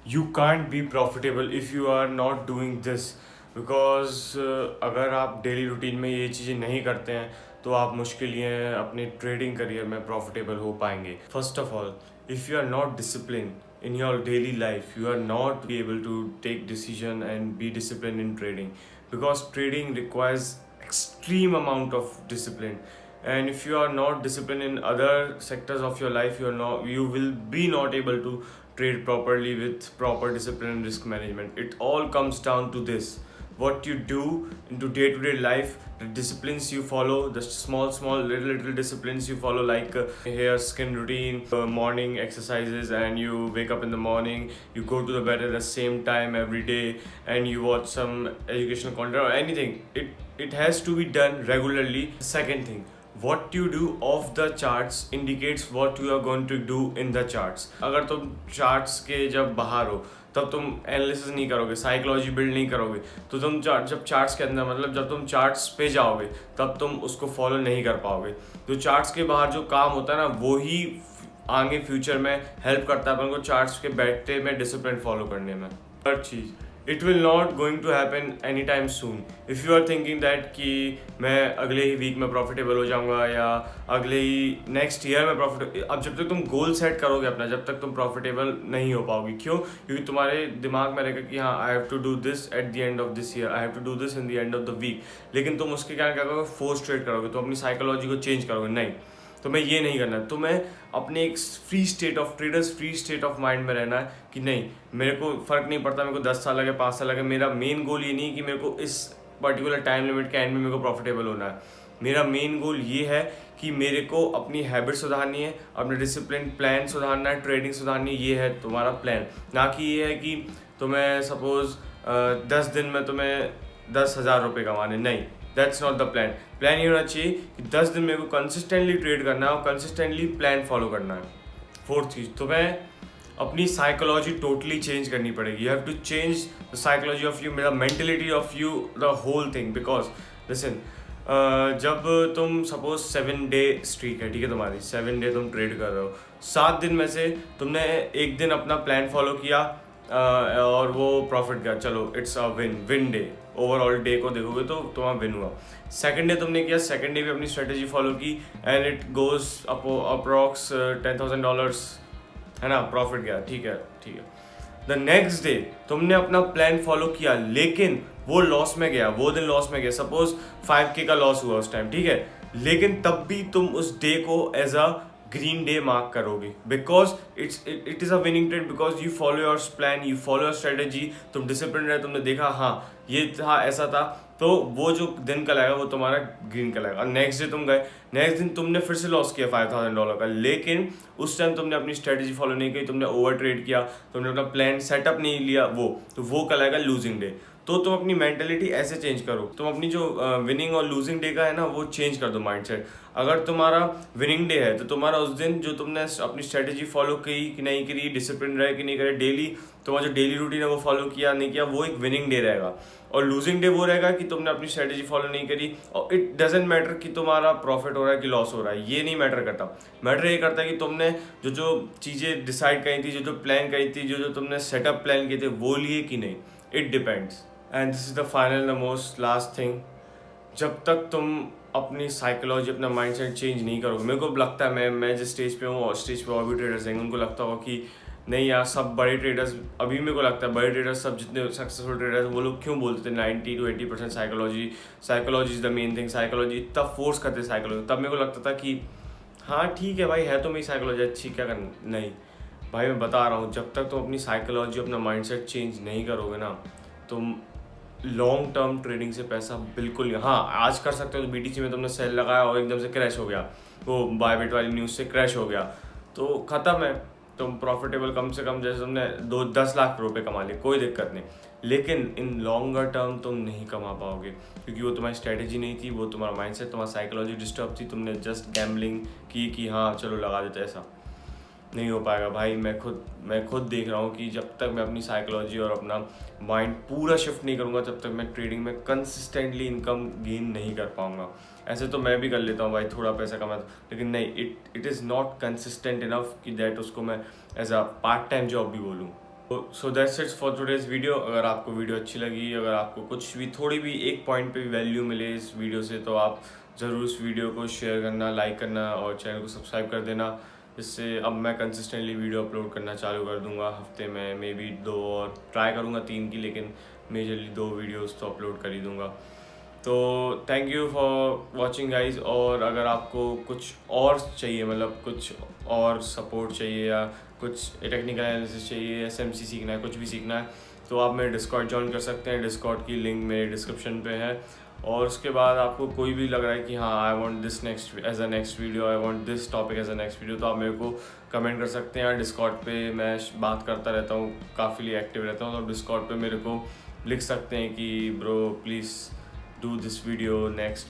You can't be profitable if you are not doing this. Because अगर आप daily routine में ये चीज़ें नहीं करते हैं तो आप मुश्किल ही हैं अपने ट्रेडिंग करियर में प्रॉफिटेबल हो पाएंगे. First of all, if you are not discipline in your daily life, you are not be able to take decision and be disciplined in trading, because trading requires extreme amount of discipline. And if you are not disciplined in other sectors of your life, you will be not able to trade properly with proper discipline and risk management. It all comes down to this: what you do into day-to-day life, the disciplines you follow, the small little disciplines you follow, like hair, skin routine, morning exercises, and you wake up in the morning, you go to the bed at the same time every day, and you watch some educational content or anything. It has to be done regularly. Second thing, what you do off the charts indicates what you are going to do in the charts. अगर तुम charts के जब बाहर हो तब तुम analysis नहीं करोगे, साइकोलॉजी बिल्ड नहीं करोगे, तो तुम जब चार्ट्स के अंदर, मतलब जब तुम चार्ट्स पे जाओगे तब तुम उसको फॉलो नहीं कर पाओगे. तो चार्ट्स के बाहर जो काम होता है ना, वो ही आगे फ्यूचर में हेल्प करता है अपन को चार्ट्स के बैठते में डिसिप्लिन फॉलो करने में. हर चीज़, it will not going to happen any time soon. If you are thinking that कि मैं अगले ही वीक में प्रॉफिटेबल हो जाऊंगा या अगले ही नेक्स्ट ईयर में प्रॉफिट, अब जब तक तुम गोल सेट करोगे अपना, जब तक तुम प्रॉफिटेबल नहीं हो पाओगे. क्यों? क्योंकि तुम्हारे दिमाग में रहेगा कि हाँ, I have to do this at the end of this year, I have to do this in the end of the week. लेकिन तुम उसके क्या करोगे? फोर्स ट्रेड करोगे, तो अपनी साइकोलॉजी को चेंज करोगे. नहीं, तुम्हें ये नहीं करना है. तुम्हें अपने एक free state of traders, free state of mind में रहना है कि नहीं, मेरे को फ़र्क नहीं पड़ता, मेरे को 10 साल लगे, 5 साल लगे. मेरा मेन गोल ये नहीं कि मेरे को इस पर्टिकुलर टाइम लिमिट के एंड में मेरे को प्रॉफिटेबल होना है. मेरा मेन गोल ये है कि मेरे को अपनी हैबिट सुधारनी है, अपने डिसिप्लिन प्लान सुधारना है, ट्रेडिंग सुधारनी है. ये है तुम्हारा प्लान. ना कि ये है कि तुम्हें सपोज 10 दिन में तुम्हें 10,000 रुपये कमाने. नहीं, that's not the plan. Plan ये होना चाहिए कि 10 दिन मेरे को कंसिस्टेंटली ट्रेड करना है और कंसिस्टेंटली प्लान फॉलो करना है. फोर्थ चीज़, तुम्हें अपनी साइकोलॉजी टोटली चेंज करनी पड़ेगी. You have to change the psychology of you, मेरा mentality of you, the whole thing. Because listen, जब तुम सपोज 7 डे स्ट्रीक है, ठीक है, तुम्हारी 7 डे तुम ट्रेड कर रहे हो, 7 दिन में से तुमने एक दिन अपना प्लान फॉलो किया और वो प्रॉफिट गया, चलो it's a win day. Overall day को देखोगे तो तुम्हारा विन हुआ. सेकंड डे तुमने किया, सेकंड डे भी अपनी स्ट्रेटेजी फॉलो की एंड इट गोज अप्रॉक्स $10,000, है ना, प्रॉफिट गया. ठीक है. द नेक्स्ट डे तुमने अपना प्लान फॉलो किया, लेकिन वो लॉस में गया, वो दिन लॉस में गया. सपोज 5K का लॉस हुआ उस टाइम, ठीक है, लेकिन तब भी तुम उस डे को as a green day mark करोगे. Because it is a winning trade, because you follow your plan, you follow your strategy. तुम डिसिप्लिन रहे, तुमने देखा हाँ ये था, ऐसा था, तो वो जो दिन का लगेगा वो तुम्हारा ग्रीन का लगेगा. नेक्स्ट डे तुम गए, नेक्स्ट दिन तुमने फिर से लॉस किया $5,000 का, लेकिन उस टाइम तुमने अपनी स्ट्रेटेजी फॉलो नहीं की, तुमने ओवर ट्रेड किया, तुमने अपना प्लान सेटअप नहीं लिया, तो वो कहलाएगा लूजिंग डे. तो तुम अपनी मेंटेलिटी ऐसे चेंज करो, तुम अपनी जो विनिंग और लूजिंग डे का है ना, वो चेंज कर दो माइंडसेट. अगर तुम्हारा विनिंग डे है तो तुम्हारा उस दिन जो तुमने अपनी स्ट्रेटेजी फॉलो की कि नहीं करी, डिसिप्लिन रहे कि नहीं करे, डेली तुम्हारा जो डेली रूटीन है वो फॉलो किया नहीं किया, वो एक विनिंग डे रहेगा. और लूजिंग डे वो रहेगा कि तुमने अपनी स्ट्रेटेजी फॉलो नहीं करी. और इट डजेंट मैटर कि तुम्हारा प्रॉफिट हो रहा है कि लॉस हो रहा है, ये नहीं मैटर करता. मैटर ये करता है कि तुमने जो चीज़ें डिसाइड करी थी, जो प्लान करी थी, जो तुमने सेटअप प्लान किए थे, वो लिए कि नहीं. It depends. And this is the final, the most last thing, जब तक तुम अपनी साइकोलॉजी, अपना माइंडसेट चेंज नहीं करोगे. मेरे को लगता है मैं जिस स्टेज पे हूँ और स्टेज पे और भी ट्रेडर्स हैं, उनको लगता होगा कि नहीं यार, सब बड़े ट्रेडर्स, अभी मेरे को लगता है बड़े ट्रेडर्स सब जितने सक्सेसफुल ट्रेडर्स, वो लोग क्यों बोलते थे 90 to 80% psychology is the main thing, psychology इतना फोर्स करते साइकोलॉजी. तब मेरे को लगता था कि हाँ ठीक है भाई, है तो मेरी साइकोलॉजी अच्छी, क्या करना. नहीं भाई, मैं बता रहा हूँ, जब तक तुम अपनी साइकोलॉजी, अपना माइंडसेट चेंज नहीं करोगे ना, तुम लॉन्ग टर्म ट्रेडिंग से पैसा बिल्कुल नहीं. हाँ, आज कर सकते हो, तो BTC में तुमने सेल लगाया और एकदम से क्रैश हो गया, वो बायबिट वाली न्यूज़ से क्रैश हो गया, तो ख़त्म है. तुम प्रॉफिटेबल कम से कम, जैसे तुमने 10 लाख रुपए कमा लिए, कोई दिक्कत नहीं, लेकिन इन लॉन्गर टर्म तुम नहीं कमा पाओगे, क्योंकि वो तुम्हारी स्ट्रेटेजी नहीं थी, वो तुम्हारा माइंडसेट, तुम्हारा साइकोलॉजी डिस्टर्ब थी. तुमने जस्ट गैम्बलिंग की कि हाँ चलो लगा देते, ऐसा नहीं हो पाएगा भाई. मैं खुद देख रहा हूँ कि जब तक मैं अपनी साइकोलॉजी और अपना माइंड पूरा शिफ्ट नहीं करूँगा, तब तक मैं ट्रेडिंग में कंसिस्टेंटली इनकम गेन नहीं कर पाऊँगा. ऐसे तो मैं भी कर लेता हूँ भाई, थोड़ा पैसा कमा, लेकिन नहीं, it is not consistent enough कि दैट उसको मैं as a part time job भी बोलूँ. So that's it's for today's video. अगर आपको वीडियो अच्छी लगी, अगर आपको कुछ भी थोड़ी भी एक पॉइंट पे भी वैल्यू मिले इस वीडियो से, तो आप ज़रूर इस वीडियो को शेयर करना, लाइक करना और चैनल को सब्सक्राइब कर देना। इससे अब मैं कंसिस्टेंटली वीडियो अपलोड करना चालू कर दूंगा। हफ्ते में मे बी 2 और ट्राई करूँगा 3 की, लेकिन मेजरली 2 वीडियोस तो अपलोड कर ही दूँगा। तो thank you for watching guys. और अगर आपको कुछ और चाहिए, मतलब कुछ और सपोर्ट चाहिए या कुछ टेक्निकल एनालिसिस चाहिए, एसएमसी सीखना है, कुछ भी सीखना है, तो आप मेरे डिस्कॉर्ड ज्वाइन कर सकते हैं। डिस्कॉर्ड की लिंक मेरे डिस्क्रिप्शन पे है। और उसके बाद आपको कोई भी लग रहा है कि हाँ I want this next as a next video, I want this topic as a next video, तो आप मेरे को कमेंट कर सकते हैं। डिस्कॉर्ड पे मैं बात करता रहता हूँ, काफ़ी एक्टिव रहता हूँ, तो डिस्कॉर्ड पे मेरे को लिख सकते हैं कि bro please do this video next